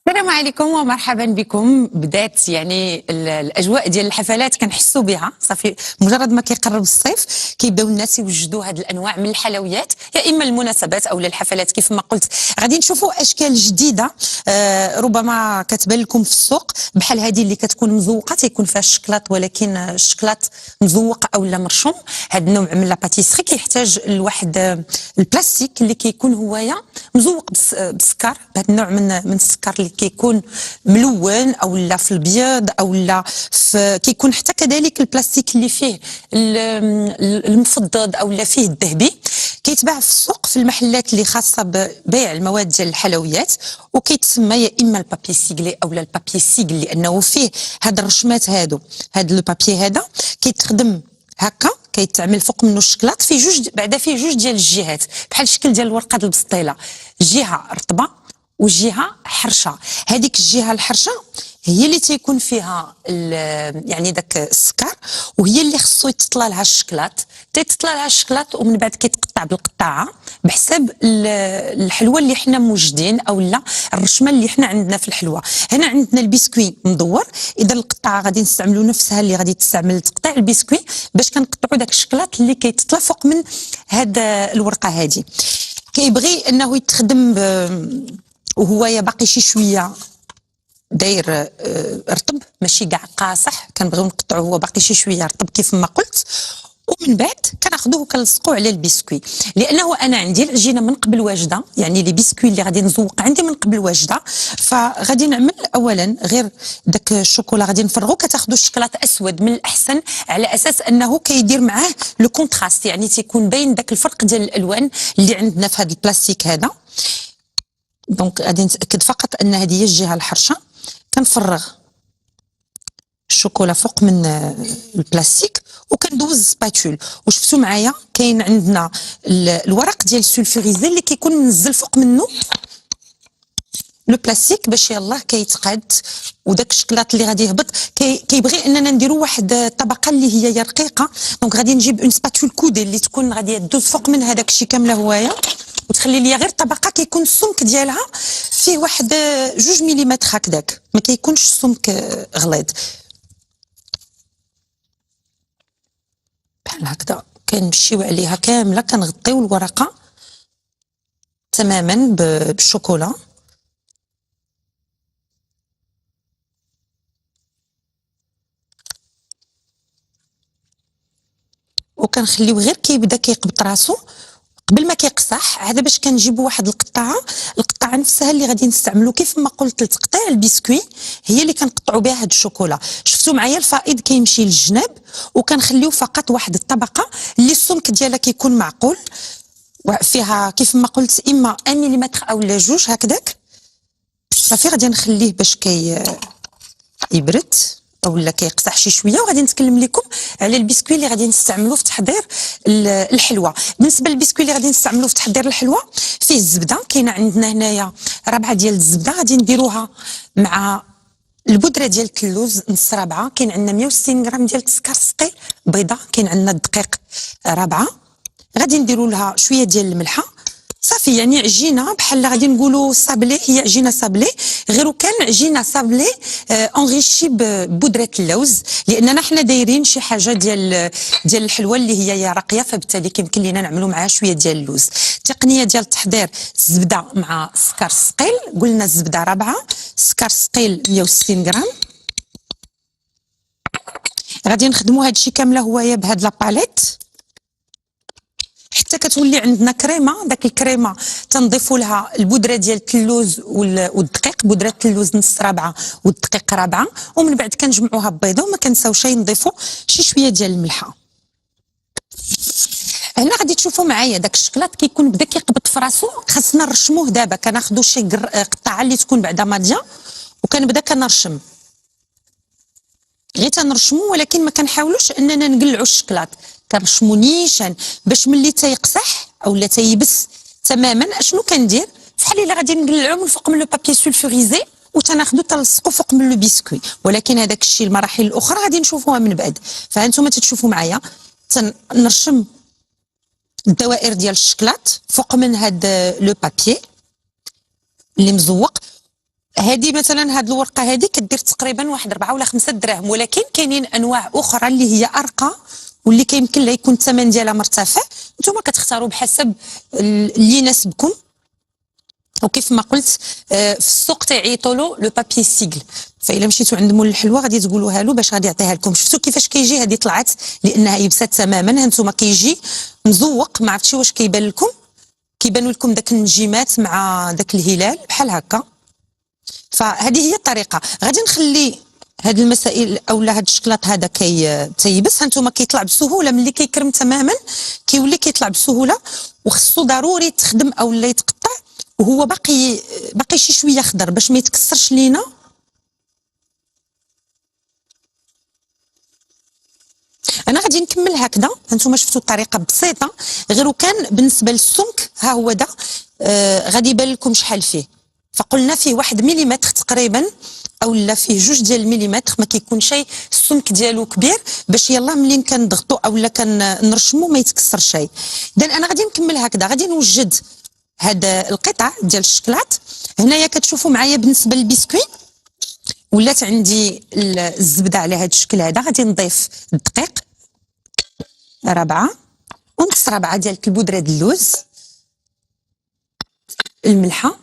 السلام عليكم ومرحبا بكم. بدات يعني الاجواء ديال الحفلات كنحسوا بها صافي. مجرد ما كيقرب الصيف كيبداو الناس يوجدوا هذه الانواع من الحلويات، يا اما المناسبات او الحفلات. كيف ما قلت غادي نشوفوا اشكال جديده ربما كتبان لكم في السوق، بحال هذه اللي كتكون مزوقه تيكون فيها الشكلاط، ولكن الشكلاط مزوق او لا مرشوم. هذا النوع من لاباتيسري كيحتاج لواحد البلاستيك اللي كيكون هوايا مزوق بالسكر، بهذا النوع من السكر اللي كيكون ملون او لا في الابيض او لا كيكون حتى كذلك البلاستيك اللي فيه المفضض او لا فيه الذهبي. كيتباع في السوق في المحلات اللي خاصه ببيع المواد ديال الحلويات، وكيتسمى يا اما البابي سيغلي او لا البابي سيغل، لانه فيه هاد الرشمات هادو. هاد لو بابي هذا كيتخدم هكا، كيتعمل فوق منه الشكلاط فيه جوج، بعدا فيه جوج ديال الجهات بحال الشكل ديال الورقه البسطيله، جهه رطبه وجهه حرشه. هذيك الجهه الحرشه هي اللي تيكون فيها يعني داك السكر، وهي اللي خصو يتطلى لها الشكلاط. تيتطلى لها الشكلاط ومن بعد كيتقطع بالقطاعه بحسب الحلوه اللي حنا موجدين او لا الرشمه اللي حنا عندنا في الحلوه. هنا عندنا البسكوي مدور، اذا القطعه غادي نستعملوا نفسها اللي غادي تستعمل تقطيع البسكوي باش كنقطعوا داك الشكلاط اللي كيتطلى فوق من هاد الورقه هذه. كيبغي انه يتخدم وهو باقي شي شويه داير رطب، ماشي كاع قاصح، كنبغيو نقطعوه هو باقي شي شويه رطب كيف ما قلت. ومن بعد كناخذوه وكنلصقوه على البسكوي، لانه انا عندي العجينه من قبل واجده، يعني لي بسكوي اللي غادي نزوق عندي من قبل واجده. فغادي نعمل اولا غير داك الشوكولا غادي نفرغو، كتاخذوا الشكلاط اسود من الاحسن على اساس انه كيدير معاه لو كونتراست، يعني تيكون باين داك الفرق ديال الالوان اللي عندنا في هذا البلاستيك هذا. دونك غادي نتاكد فقط ان هذه هي الجهه الحرشه. كنفرغ الشوكولا فوق من البلاستيك وكندوز سباتول. وشفتوا معايا كاين عندنا الورق ديال السولفوريزي اللي كيكون منزل فوق منه لو بلاستيك باش يلاه كيتقاد، وداك الشكلاط اللي غادي يهبط كيبغي اننا نديروا واحد الطبقه اللي هي رقيقه. دونك غادي نجيب اون سباتول كودي اللي تكون غادي دوز فوق من هذاك الشيء كامله هوايه، وتخلي لي غير طبقه كيكون السمك ديالها فيه واحد 2 مليمتر هكذاك، ما كيكونش السمك غليظ بحال هكذا. كنمشيو عليها كامله، كنغطيو الورقه تماما بالشوكولا. وكنخليو غير كيبدا كيقبط راسو قبل ما كيقصح. هذا باش كنجيبوا واحد القطعه نفسها اللي غادي نستعملوا كيف ما قلت لتقطيع البسكوي، هي اللي كنقطعوا بها هاد الشوكولا. شفتوا معايا الفائض كيمشي للجناب، وكنخليو فقط واحد الطبقه اللي السمك ديالها كيكون معقول، وفيها كيف ما قلت اما 1 مليمتر او لا 2 هكذاك. صافي غادي نخليه باش يبرد او لا كيقصح شي شويه. وغادي نتكلم لكم على البسكوي اللي غادي نستعملوه في تحضير الحلوه. بالنسبه للبسكوي اللي غادي نستعملوه في تحضير الحلوه فيه الزبده. كاينه عندنا هنايا 4 ديال الزبده غادي نديروها مع البودره ديال اللوز نص رابعه. كاين عندنا 160 غرام ديال السكر ثقيل بيضه. كاين عندنا الدقيق رابعه. غادي نديروا لها شويه ديال الملحه. صافي يعني عجينه بحال غادي نقولوا صابلي، هي عجينه صابلي غير كان عجينه صابلي انغيشي ببودره اللوز، لاننا حنا دايرين شي حاجه ديال الحلوه اللي هي راقيه، فبالتالي كيمكن لينا نعملوا معها شويه ديال اللوز. التقنيه ديال التحضير الزبده مع السكر ثقيل، قلنا الزبده رابعه، السكر ثقيل 160 غرام. غادي نخدموا هذا الشيء كامله هوايه بهاد لاباليت حتى كتولي عندنا كريمه. داك الكريمه تنضيفوا لها البودره ديال اللوز والدقيق، بودره اللوز نص رابعه والدقيق رابعه، ومن بعد كنجمعوها ببيضه. وما كنساوش نضيفوا شي شويه ديال الملحه. هنا غادي تشوفوا معايا داك الشكلاط كيكون بدا كيقبط في راسو. خاصنا نرشموه دابا. كناخذوا شي قطعه اللي تكون بعدا ماضيه وكنبدا كنرشم، غير تنرشمو، ولكن ما كنحاولوش اننا نقلعوا الشكلاط. كنرشمو نيشان باش ملي تيقصح او لا تيبس تماما. اشنو كندير فحال الا غادي نقلعو من فوق من لو بابي سولفوريزي وتناخذو تلصقو فوق من لو بسكوي، ولكن هذاك الشيء المراحل الاخرى غادي نشوفوها من بعد. فهانتوما تتشوفوا معايا تنرشم الدوائر ديال الشكلاط فوق من هاد لو بابي اللي مزوق. هذه مثلا هذه الورقه هذه كدير تقريبا واحد 4 ولا 5 دراهم، ولكن كاينين انواع اخرى اللي هي ارقى واللي كيمكن لها يكون الثمن ديالها مرتفع. نتوما كتختاروا بحسب اللي يناسبكم. وكيف ما قلت في السوق تيعيطوا له لو بابي سيغل، فالا مشيتوا عند مول الحلوى غادي تقولوها له باش غادي يعطيها لكم. شفتوا كيفاش كيجي؟ هذه طلعت لانها يبست تماما. هانتوما كيجي مزوق، ما عرفتش واش كيبان لكم، كيبانوا لكم داك النجيمات مع داك الهلال بحال هكا. فهذه هي الطريقه. غادي نخلي هاد المسائل اولا هاد الشكلاط هذا تيبس. هانتوما كيطلع بسهوله ملي كيكرم تماما، كيولي كيطلع بسهوله، وخصو ضروري تخدم اولا يتقطع وهو باقي شي شويه خضر باش ما يتكسرش لينا. انا غادي نكمل هكذا. هانتوما شفتوا الطريقه بسيطه، غير وكان بالنسبه للسمك ها هو دا غادي يبان لكم شحال فيه. فقلنا فيه 1 مليمتر تقريبا اولا فيه 2 ديال المليمتر، ما كيكون شيء السمك ديالو كبير باش يلا ملي كنضغطوا اولا كنرشموا ما يتكسر شيء. اذا انا غادي نكمل هكذا. غادي نوجد هاد القطع ديال الشكلاط. هنايا كتشوفوا معايا بالنسبه للبسكوي ولات عندي الزبده على هاد الشكل هذا. غادي نضيف الدقيق 4 ونص ربعه ديال البودره د اللوز، الملحه،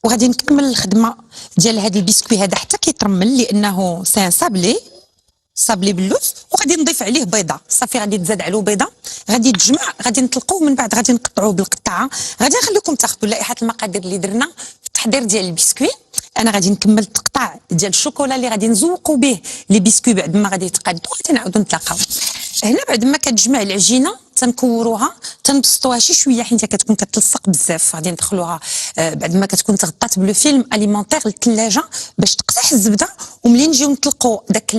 وغادي نكمل الخدمه ديال هاد البسكوي هذا حتى كيترمل لانه سان صابلي باللوز. وغادي نضيف عليه بيضه صافي، غادي تزاد عليه بيضه، غادي تجمع، غادي نطلقوه من بعد غادي نقطعوه بالقطعه. غادي نخليكم تاخذوا لائحه المقادير اللي درنا في التحضير ديال البسكوي. انا غادي نكمل التقطاع ديال الشوكولا اللي غادي نزوقوا به لي بسكوي بعد ما غادي يتقادوا. غادي نعاودوا نتلاقاو هنا بعد ما كتجمع العجينه. تنكوروها تنبسطوها شي شويه حيت كتكون كتلصق بزاف. غادي ندخلوها بعد ما كتكون تغطات بلو فيلم اليمونتير للثلاجه باش تقطع الزبده. وملي نجيو نطلقوا داك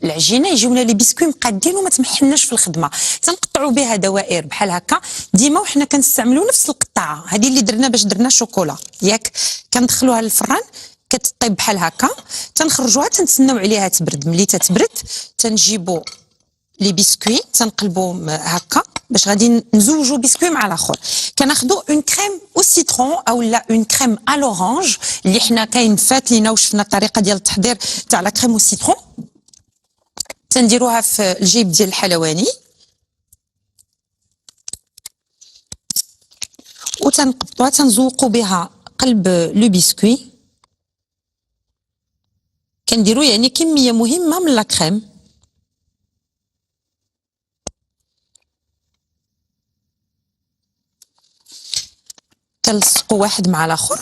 العجينه يجيونا لي بسكوي مقادين وما تمحناش في الخدمه. تنقطعوا بها دوائر بحال هكا ديما، وحنا كنستعملوا نفس القطعه هذه اللي درنا باش درنا شوكولا ياك. كندخلوها للفران كتطيب بحال هكا، تنخرجوها تنتسناو عليها تبرد. ملي تتبرد تنجيبوا لي بسكوي تنقلبوهم هكا باش غادي نزوجوا بسكوي مع الاخر. كناخذوا اون كريم او سيترون اولا اون كريم ا لورانج اللي حنا كاين فات لينا وشفنا الطريقه ديال التحضير تاع لا كريم او سيترون. تنديروها في الجيب ديال الحلواني وتنقبطوها تنزوقوا بها قلب لو بسكوي. كنديروا يعني كميه مهمه من لا كريم. كنلصقوا واحد مع الاخر.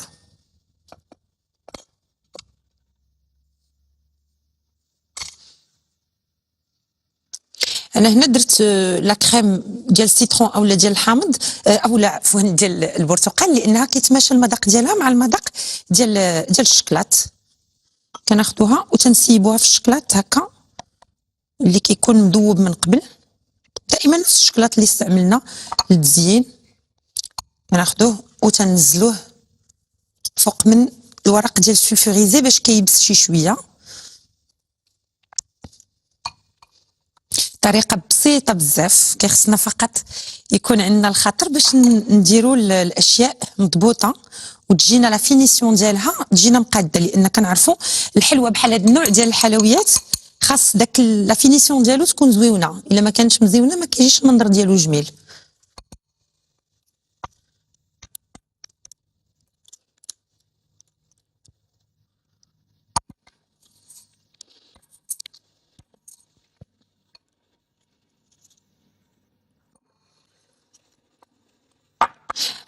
انا هنا درت لا كريم ديال السيترون اولا ديال الحامض اولا عفوا ديال البرتقال لانها كيتماشى المذاق ديالها مع المذاق ديال الشكلاط. كناخذوها وتنسيبوها في الشكلاط هكا اللي كيكون مذوب من قبل. دائما نفس الشكلاط اللي استعملنا للتزيين كناخذوه وتنزلوه فوق من الورق ديال السلفوريزي باش كيبس شي شويه. طريقه بسيطه بزاف، كيخصنا فقط يكون عندنا الخاطر باش نديروا الاشياء مضبوطه وتجينا لا فينيسيون ديالها تجينا مقاده. لان كنعرفوا الحلوى بحال هذا النوع ديال الحلويات خاص داك لا فينيسيون ديالو تكون زويونه. الا ما كانتش مزيونه ما كيجيش المنظر ديالو جميل.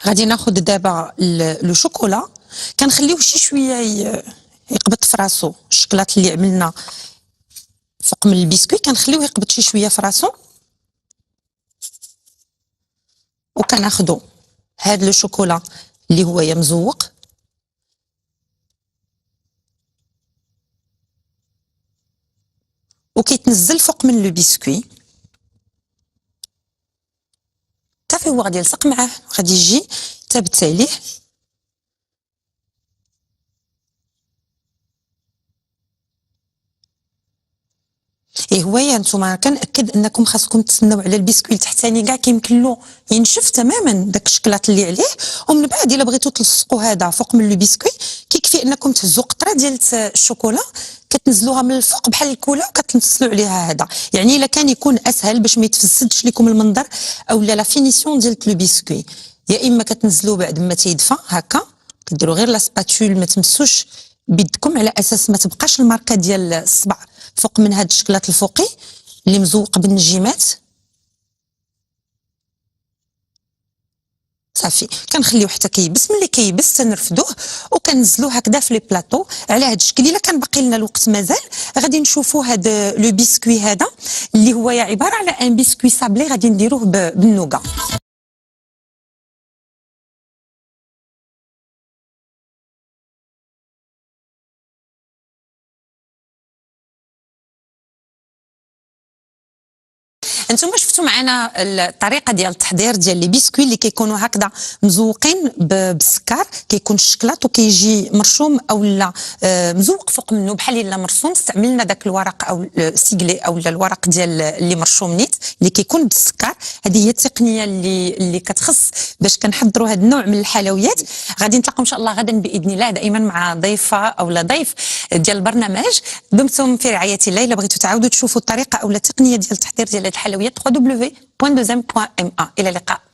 غادي ناخذ دابا لو شوكولا كنخليوه شي شويه يقبط في راسو. الشكلاط اللي عملنا فوق من البسكوي كنخليوه يقبط شي شويه في راسو. وكناخذوا هاد لو شوكولا اللي هو مزوق وكيتنزل فوق من لو بسكوي صافي. هو غادي يلصق معاه غادي يجي ثابت عليه. ايه هو انتم كنأكد انكم خاصكم تسناو على البسكويت التحتاني كاع كيمكن له ينشف تماما داك الشكلاط اللي عليه، ومن بعد الا بغيتو تلصقوا هذا فوق من لو بسكوي كيكفي انكم تهزوا قطره ديال الشوكولا كتنزلوها من الفوق بحال الكولا وكتنسلوا عليها هذا. يعني الا كان يكون اسهل باش ما يتفسدش لكم المنظر او لا فينيسيون ديال لو بسكوي، يا اما كتنزلوه بعد ما تيدفى هكا، كديروا غير لا سباتول ما تمسوش بيدكم على اساس ما تبقاش الماركه ديال الصبع فوق من هذا الشكلاط الفوقي اللي مزوق بالنجيمات. صافي كنخليو حتى كيبس، ملي كيبس تنرفدوه وكنزلوه هكذا في لي بلاطو على هذا الشكل. الا كان باقي لنا الوقت مازال غادي نشوفوا هذا لو بسكوي هذا اللي هو عباره على ان بسكوي صابلي غادي نديروه بالنوغا. انتم شفتوا معنا الطريقه ديال التحضير ديال لي بسكوي اللي كيكونوا هكذا مزوقين بالسكر، كيكون الشكلاط وكيجي مرشوم او لا مزوق فوق منه بحال الا مرسوم. استعملنا داك الورق او السيغلي او الورق ديال اللي مرشوم نيت اللي كيكون بالسكر. هذه هي التقنيه اللي كتخص باش كنحضروا هذا النوع من الحلويات. غادي نتلاقاو ان شاء الله غدا باذن الله دائما مع ضيفه او لا ضيف ديال البرنامج. دمتم في رعايه الله. الا بغيتوا تعاودوا تشوفوا الطريقه او التقنيه ديال التحضير ديال هذه الحلويات www.2m.ma. الى اللقاء.